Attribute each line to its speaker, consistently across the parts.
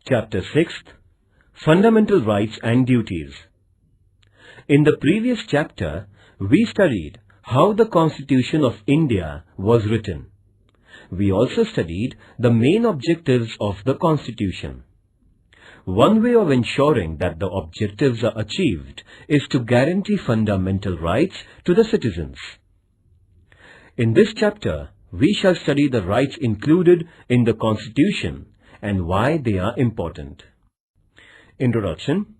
Speaker 1: Chapter 6, Fundamental Rights and Duties. In the previous chapter, we studied how the Constitution of India was written. We also studied the main objectives of the Constitution. One way of ensuring that the objectives are achieved is to guarantee fundamental rights to the citizens. In this chapter, we shall study the rights included in the Constitution and why they are important. Introduction.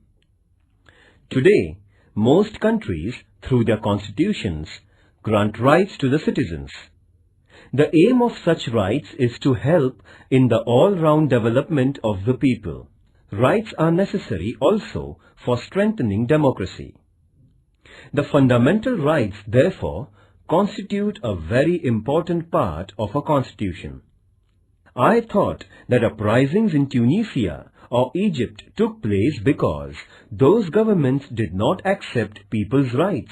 Speaker 1: Today, most countries, through their constitutions, grant rights to the citizens. The aim of such rights is to help in the all-round development of the people. Rights are necessary also for strengthening democracy. The fundamental rights, therefore, constitute a very important part of a constitution. I thought that uprisings in Tunisia or Egypt took place because those governments did not accept people's rights.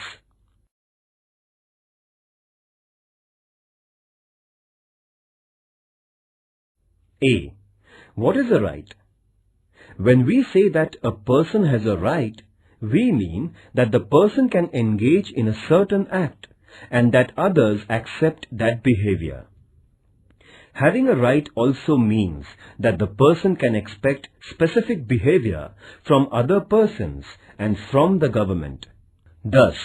Speaker 1: A. What is a right? When we say that a person has a right, we mean that the person can engage in a certain act and that others accept that behavior. Having a right also means that the person can expect specific behavior from other persons and from the government. Thus,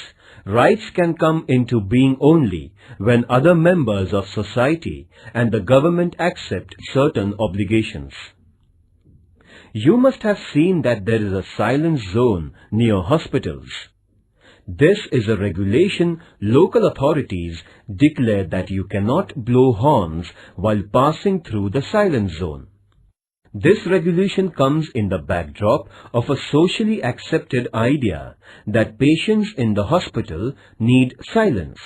Speaker 1: rights can come into being only when other members of society and the government accept certain obligations. You must have seen that there is a silence zone near hospitals. This is a regulation local authorities declare that you cannot blow horns while passing through the silence zone. This regulation comes in the backdrop of a socially accepted idea that patients in the hospital need silence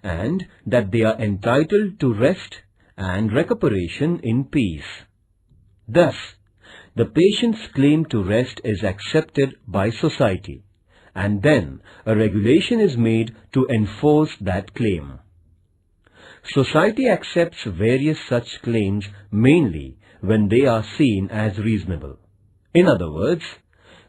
Speaker 1: and that they are entitled to rest and recuperation in peace. Thus, the patient's claim to rest is accepted by society, and then a regulation is made to enforce that claim. Society accepts various such claims mainly when they are seen as reasonable. In other words,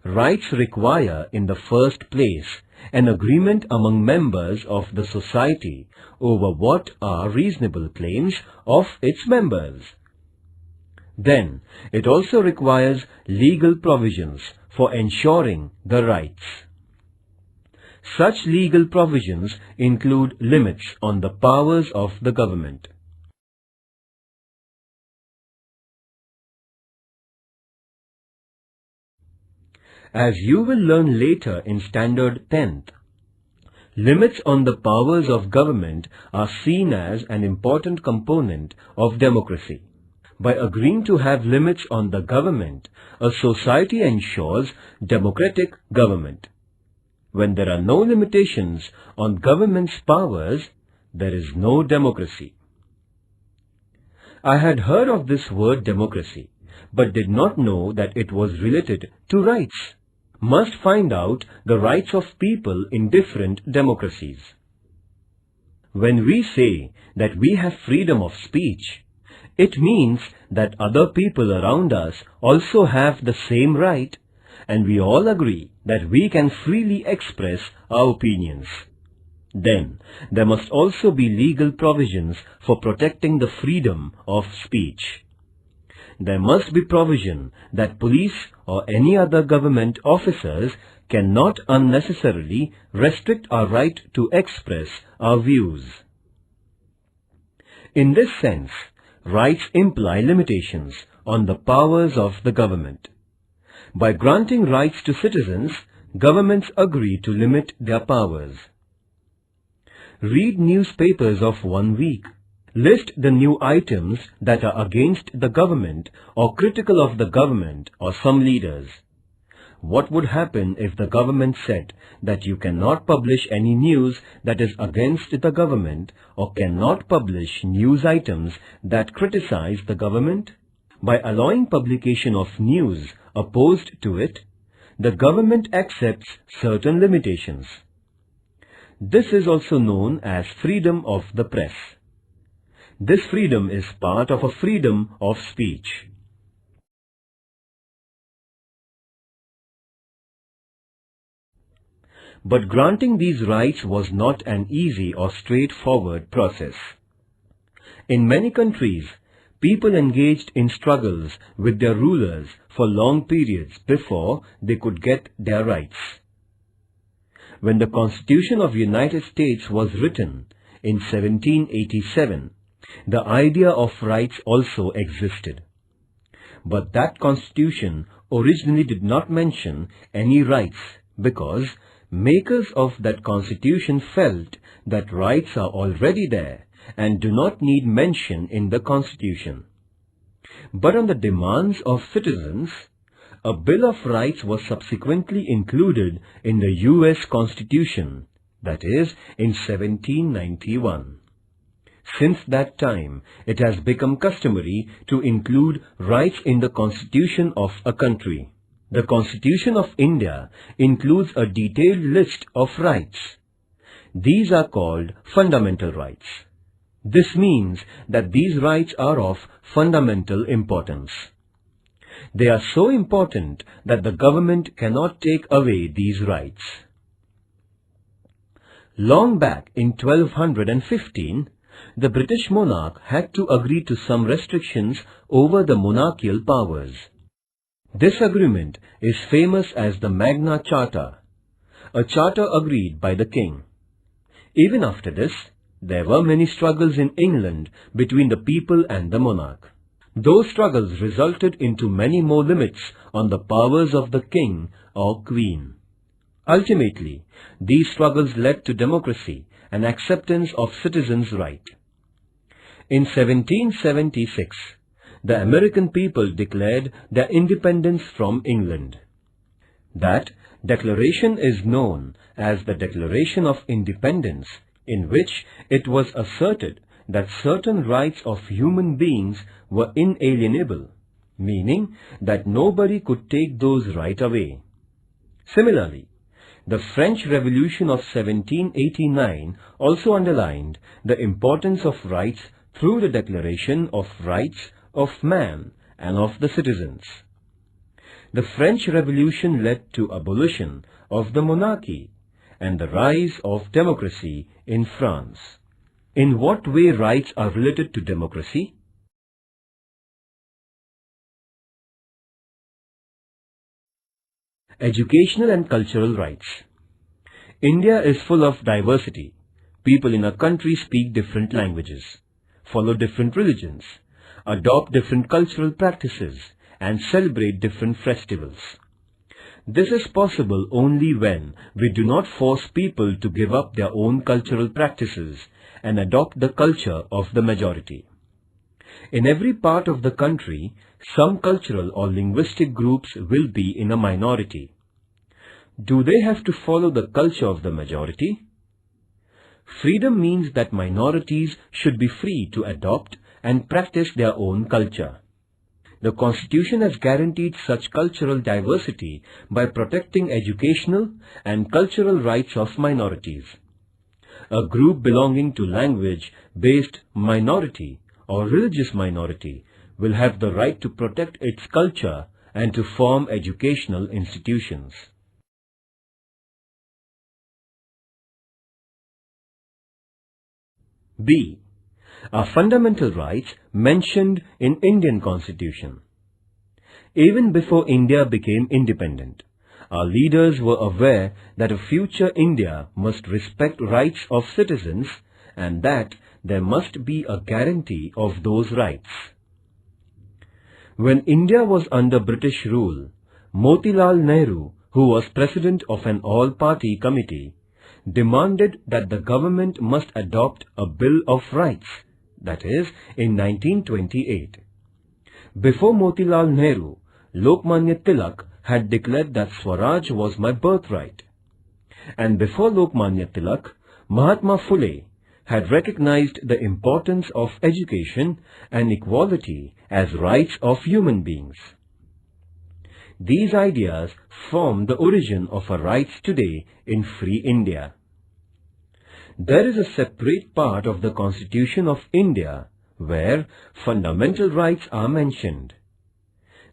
Speaker 1: rights require in the first place an agreement among members of the society over what are reasonable claims of its members. Then, it also requires legal provisions for ensuring the rights. Such legal provisions include limits on the powers of the government. As you will learn later in Standard 10th, limits on the powers of government are seen as an important component of democracy. By agreeing to have limits on the government, a society ensures democratic government. When there are no limitations on government's powers, there is no democracy. I had heard of this word democracy, but did not know that it was related to rights. Must find out the rights of people in different democracies. When we say that we have freedom of speech, it means that other people around us also have the same right, and we all agree that we can freely express our opinions. Then, there must also be legal provisions for protecting the freedom of speech. There must be provision that police or any other government officers cannot unnecessarily restrict our right to express our views. In this sense, rights imply limitations on the powers of the government. By granting rights to citizens, governments agree to limit their powers. Read newspapers of 1 week. List the new items that are against the government or critical of the government or some leaders. What would happen if the government said that you cannot publish any news that is against the government or cannot publish news items that criticize the government? By allowing publication of news opposed to it, the government accepts certain limitations. This is also known as freedom of the press. This freedom is part of a freedom of speech. But granting these rights was not an easy or straightforward process. In many countries, people engaged in struggles with their rulers for long periods before they could get their rights. When the Constitution of the United States was written in 1787, the idea of rights also existed. But that Constitution originally did not mention any rights because makers of that Constitution felt that rights are already there and do not need mention in the Constitution. But on the demands of citizens, a Bill of Rights was subsequently included in the US Constitution, that is, in 1791. Since that time, it has become customary to include rights in the Constitution of a country. The Constitution of India includes a detailed list of rights. These are called fundamental rights. This means that these rights are of fundamental importance. They are so important that the government cannot take away these rights. Long back in 1215, the British monarch had to agree to some restrictions over the monarchical powers. This agreement is famous as the Magna Charta, a charter agreed by the king. Even after this, there were many struggles in England between the people and the monarch. Those struggles resulted into many more limits on the powers of the king or queen. Ultimately, these struggles led to democracy and acceptance of citizens' rights. In 1776, the American people declared their independence from England. That declaration is known as the Declaration of Independence, in which it was asserted that certain rights of human beings were inalienable, meaning that nobody could take those rights away. Similarly, the French Revolution of 1789 also underlined the importance of rights through the Declaration of Rights of Man and of the Citizens. The French Revolution led to abolition of the monarchy and the rise of democracy in France. In what way rights are related to democracy? Educational and cultural rights. India is full of diversity. People in a country speak different languages, follow different religions, adopt different cultural practices, and celebrate different festivals. This is possible only when we do not force people to give up their own cultural practices and adopt the culture of the majority. In every part of the country, some cultural or linguistic groups will be in a minority. Do they have to follow the culture of the majority? Freedom means that minorities should be free to adopt and practice their own culture. The Constitution has guaranteed such cultural diversity by protecting educational and cultural rights of minorities. A group belonging to language-based minority or religious minority will have the right to protect its culture and to form educational institutions. B. Are fundamental rights mentioned in Indian Constitution. Even before India became independent, our leaders were aware that a future India must respect rights of citizens and that there must be a guarantee of those rights. When India was under British rule, Motilal Nehru, who was president of an all-party committee, demanded that the government must adopt a Bill of Rights, that is, in 1928. Before Motilal Nehru, Lokmanya Tilak had declared that Swaraj was my birthright. And before Lokmanya Tilak, Mahatma Phule had recognized the importance of education and equality as rights of human beings. These ideas form the origin of our rights today in free India. There is a separate part of the Constitution of India where fundamental rights are mentioned.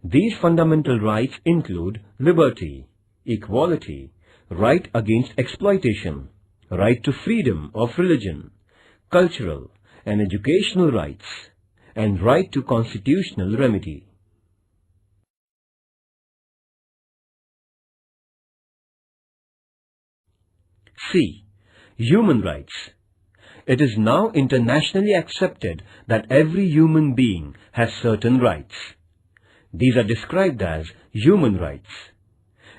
Speaker 1: These fundamental rights include liberty, equality, right against exploitation, right to freedom of religion, cultural and educational rights, and right to constitutional remedy. C. Human rights. It is now internationally accepted that every human being has certain rights. These are described as human rights.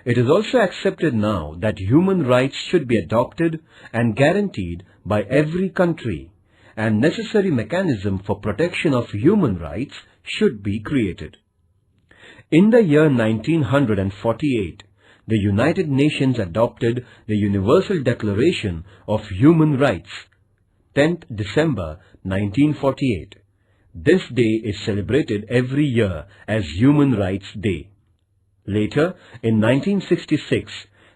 Speaker 1: It is also accepted now that human rights should be adopted and guaranteed by every country, and necessary mechanism for protection of human rights should be created. In the year 1948, the United Nations adopted the Universal Declaration of Human Rights, 10th December 1948. This day is celebrated every year as Human Rights Day. Later, in 1966,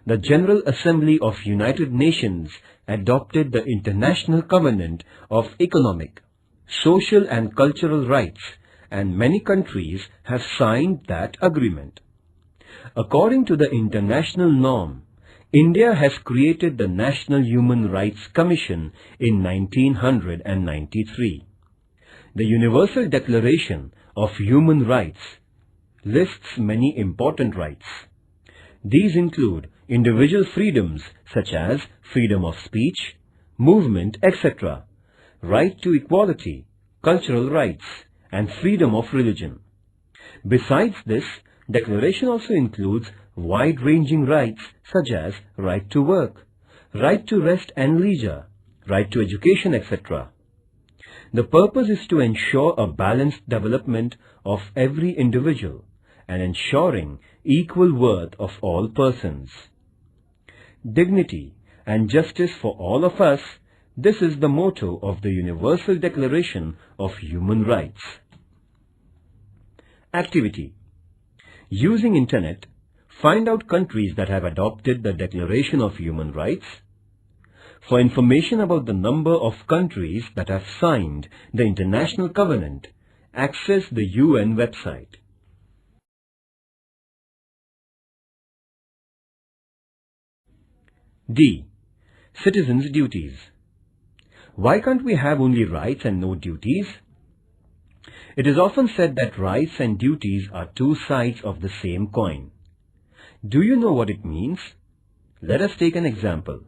Speaker 1: the General Assembly of United Nations adopted the International Covenant of Economic, Social and Cultural Rights, and many countries have signed that agreement. According to the international norm, India has created the National Human Rights Commission in 1993. The Universal Declaration of Human Rights lists many important rights. These include individual freedoms such as freedom of speech, movement, etc., right to equality, cultural rights, and freedom of religion. Besides this, Declaration also includes wide-ranging rights such as right to work, right to rest and leisure, right to education, etc. The purpose is to ensure a balanced development of every individual and ensuring equal worth of all persons. Dignity and justice for all of us, this is the motto of the Universal Declaration of Human Rights. Activity. Using Internet, find out countries that have adopted the Declaration of Human Rights. For information about the number of countries that have signed the International Covenant, access the UN website. D. Citizens' duties. Why can't we have only rights and no duties? It is often said that rights and duties are two sides of the same coin. Do you know what it means? Let us take an example.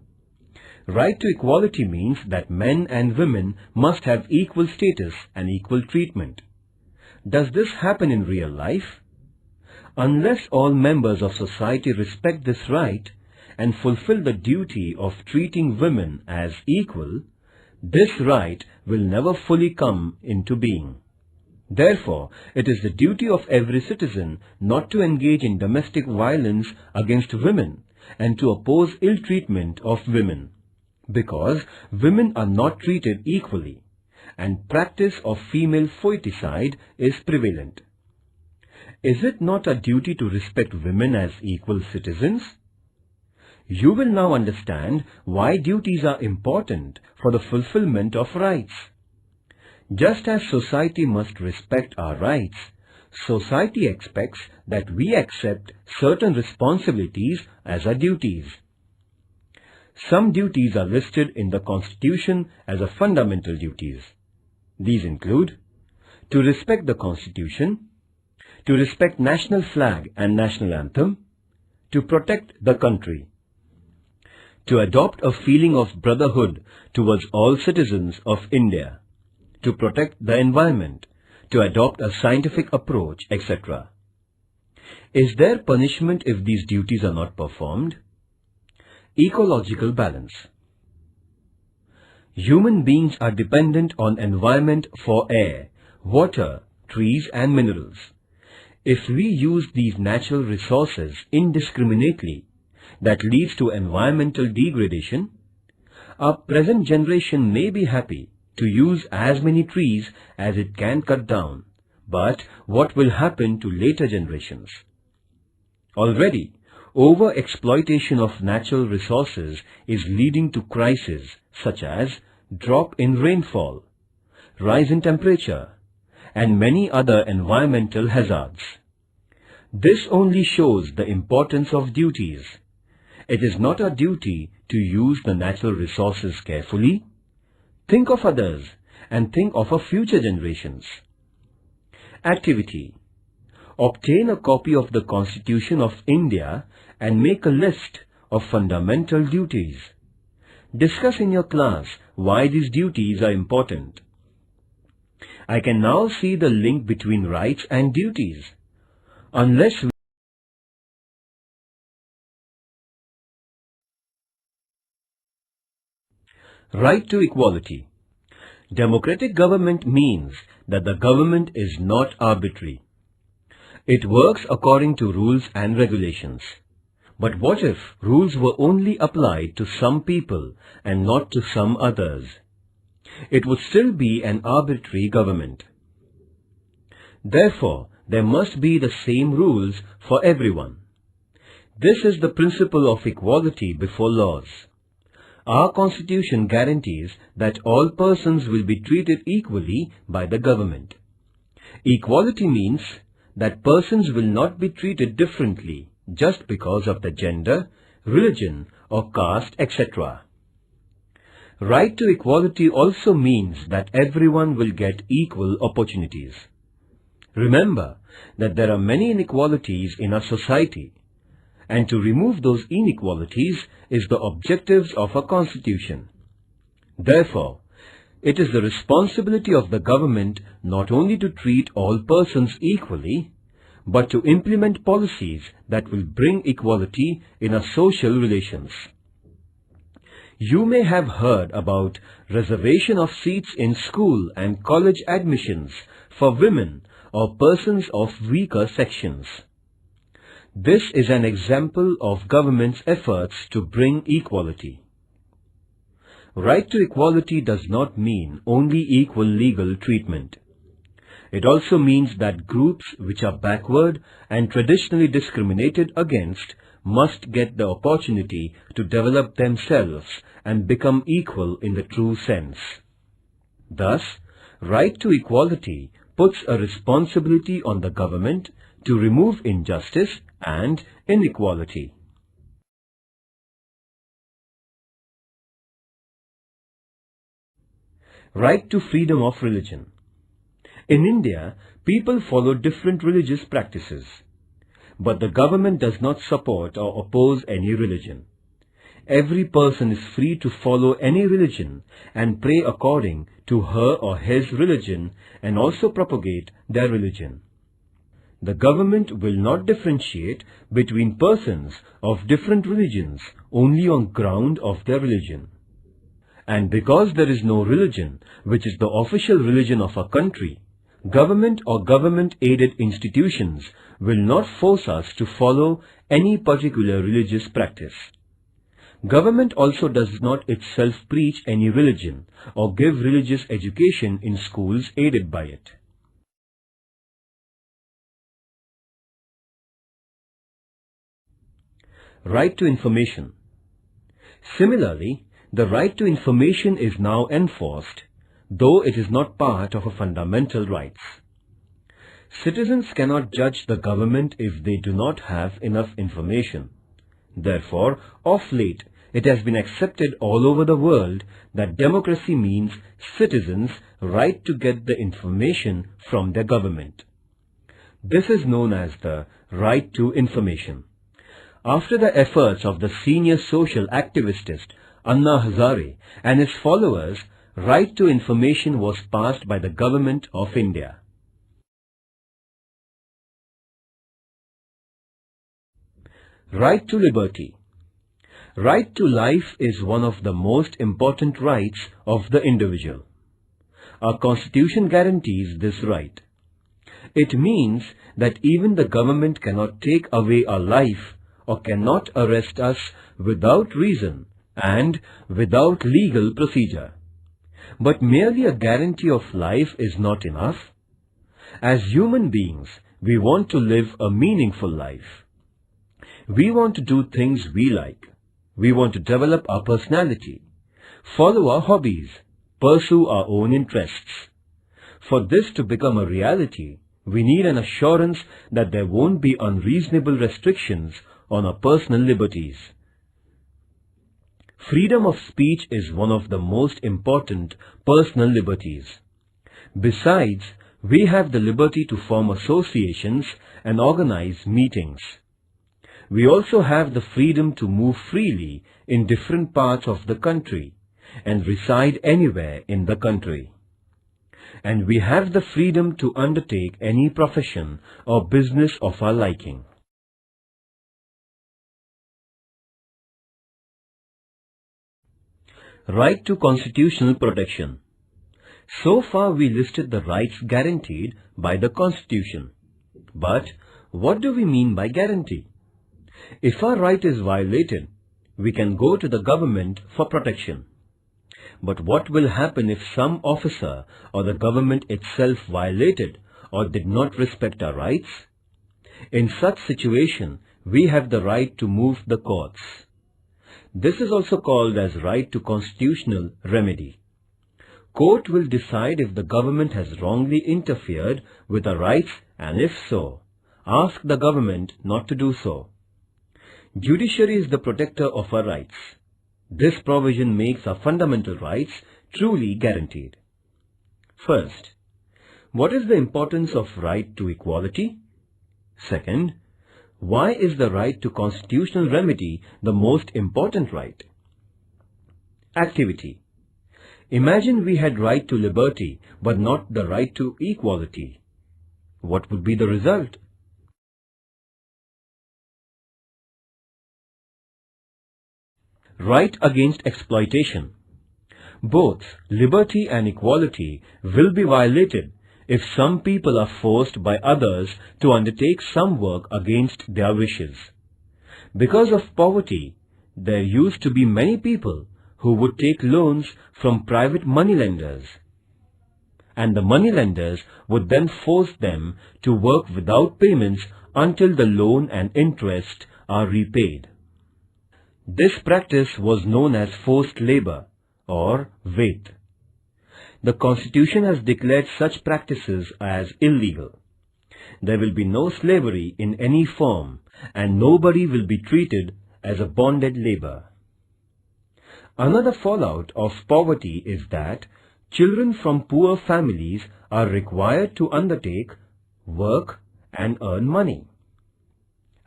Speaker 1: Right to equality means that men and women must have equal status and equal treatment. Does this happen in real life? Unless all members of society respect this right and fulfill the duty of treating women as equal, this right will never fully come into being. Therefore, it is the duty of every citizen not to engage in domestic violence against women and to oppose ill treatment of women, because women are not treated equally and practice of female foeticide is prevalent. Is it not a duty to respect women as equal citizens? You will now understand why duties are important for the fulfillment of rights. Just as society must respect our rights, society expects that we accept certain responsibilities as our duties. Some duties are listed in the Constitution as a fundamental duties. These include to respect the Constitution, to respect national flag and national anthem, to protect the country, to adopt a feeling of brotherhood towards all citizens of India, to protect the environment, to adopt a scientific approach, etc. Is there punishment if these duties are not performed? Ecological balance. Human beings are dependent on environment for air, water, trees and minerals. If we use these natural resources indiscriminately, that leads to environmental degradation. Our present generation may be happy to use as many trees as it can cut down, but what will happen to later generations? Already, over-exploitation of natural resources is leading to crises such as drop in rainfall, rise in temperature, and many other environmental hazards. This only shows the importance of duties. It is not our duty to use the natural resources carefully? Think of others and think of our future generations. Activity. Obtain a copy of the Constitution of India and make a list of fundamental duties. Discuss in your class why these duties are important. I can now see the link between rights and duties. Unless we Right to equality. Democratic government means that the government is not arbitrary. It works according to rules and regulations. But what if rules were only applied to some people and not to some others? It would still be an arbitrary government. Therefore, there must be the same rules for everyone. This is the principle of equality before laws. Our Constitution guarantees that all persons will be treated equally by the government. Equality means that persons will not be treated differently just because of the gender, religion or caste, etc. Right to equality also means that everyone will get equal opportunities. Remember that there are many inequalities in our society, and to remove those inequalities is the objectives of our Constitution. Therefore, it is the responsibility of the government not only to treat all persons equally, but to implement policies that will bring equality in our social relations. You may have heard about reservation of seats in school and college admissions for women or persons of weaker sections. This is an example of government's efforts to bring equality. Right to equality does not mean only equal legal treatment. It also means that groups which are backward and traditionally discriminated against must get the opportunity to develop themselves and become equal in the true sense. Thus, right to equality puts a responsibility on the government to remove injustice and inequality. Right to freedom of religion. In India, people follow different religious practices, but the government does not support or oppose any religion. Every person is free to follow any religion and pray according to her or his religion and also propagate their religion. The government will not differentiate between persons of different religions only on ground of their religion. And because there is no religion which is the official religion of our country, government or government-aided institutions will not force us to follow any particular religious practice. Government also does not itself preach any religion or give religious education in schools aided by it. Right to information. Similarly, the right to information is now enforced, though it is not part of our fundamental rights. Citizens cannot judge the government if they do not have enough information. Therefore, of late, it has been accepted all over the world that democracy means citizens' right to get the information from their government. This is known as the right to information. After the efforts of the senior social activist Anna Hazare and his followers, right to information was passed by the Government of India. Right to liberty. Right to life is one of the most important rights of the individual. Our Constitution guarantees this right. It means that even the government cannot take away our life or cannot arrest us without reason and without legal procedure. But merely a guarantee of life is not enough. As human beings, we want to live a meaningful life. We want to do things we like. We want to develop our personality, follow our hobbies, pursue our own interests. For this to become a reality, we need an assurance that there won't be unreasonable restrictions on our personal liberties. Freedom of speech is one of the most important personal liberties. Besides, we have the liberty to form associations and organize meetings. We also have the freedom to move freely in different parts of the country and reside anywhere in the country. And we have the freedom to undertake any profession or business of our liking. Right to constitutional protection. So far we listed the rights guaranteed by the Constitution. But what do we mean by guarantee? If our right is violated, we can go to the government for protection. But what will happen if some officer or the government itself violated or did not respect our rights? In such situation, we have the right to move the courts. This is also called as right to constitutional remedy. Court will decide if the government has wrongly interfered with our rights, and if so, ask the government not to do so. Judiciary is the protector of our rights. This provision makes our fundamental rights truly guaranteed. First, what is the importance of right to equality? Second, why is the right to constitutional remedy the most important right? Activity. Imagine we had right to liberty but not the right to equality. What would be the result? Right against exploitation. Both liberty and equality will be violated if some people are forced by others to undertake some work against their wishes. Because of poverty, there used to be many people who would take loans from private moneylenders, and the moneylenders would then force them to work without payments until the loan and interest are repaid. This practice was known as forced labor or wait. The Constitution has declared such practices as illegal. There will be no slavery in any form, and nobody will be treated as a bonded labor. Another fallout of poverty is that children from poor families are required to undertake work and earn money.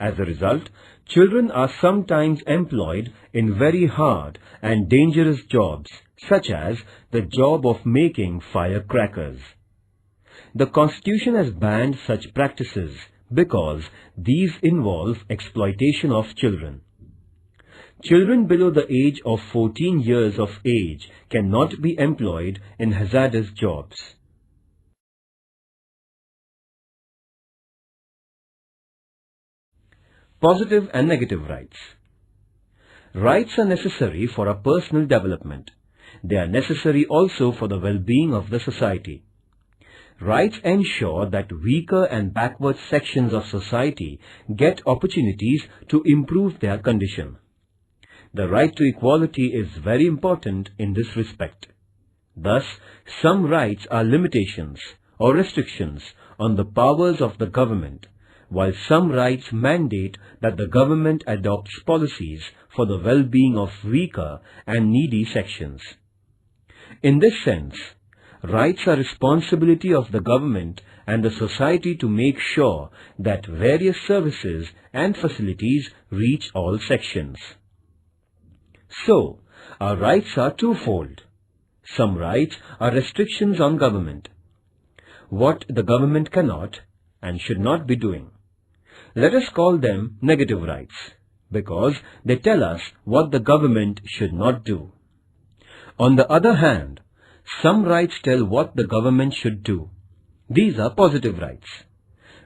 Speaker 1: As a result, children are sometimes employed in very hard and dangerous jobs, such as the job of making firecrackers. The Constitution has banned such practices because these involve exploitation of children. Children below the age of 14 years of age cannot be employed in hazardous jobs. Positive and negative rights. Rights are necessary for our personal development. They are necessary also for the well-being of the society. Rights ensure that weaker and backward sections of society get opportunities to improve their condition. The right to equality is very important in this respect. Thus, some rights are limitations or restrictions on the powers of the government, while some rights mandate that the government adopts policies for the well-being of weaker and needy sections. In this sense, rights are responsibility of the government and the society to make sure that various services and facilities reach all sections. So, our rights are twofold. Some rights are restrictions on government, what the government cannot and should not be doing. Let us call them negative rights, because they tell us what the government should not do. On the other hand, some rights tell what the government should do. These are positive rights.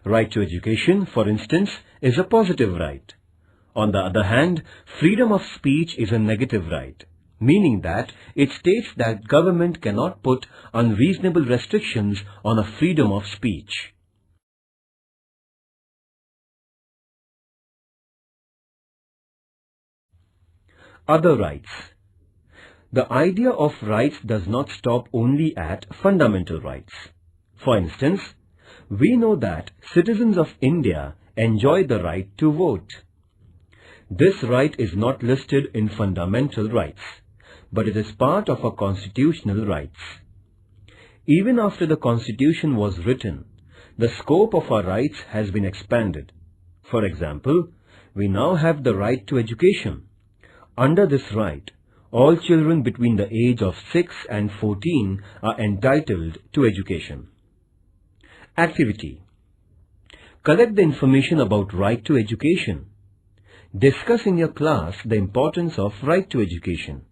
Speaker 1: Right to education, for instance, is a positive right. On the other hand, freedom of speech is a negative right, meaning that it states that government cannot put unreasonable restrictions on a freedom of speech. Other rights. The idea of rights does not stop only at fundamental rights. For instance, we know that citizens of India enjoy the right to vote. This right is not listed in fundamental rights, but it is part of our constitutional rights. Even after the Constitution was written, the scope of our rights has been expanded. For example, we now have the right to education. Under this right, all children between the age of 6 and 14 are entitled to education. Activity. Collect the information about right to education. Discuss in your class the importance of right to education.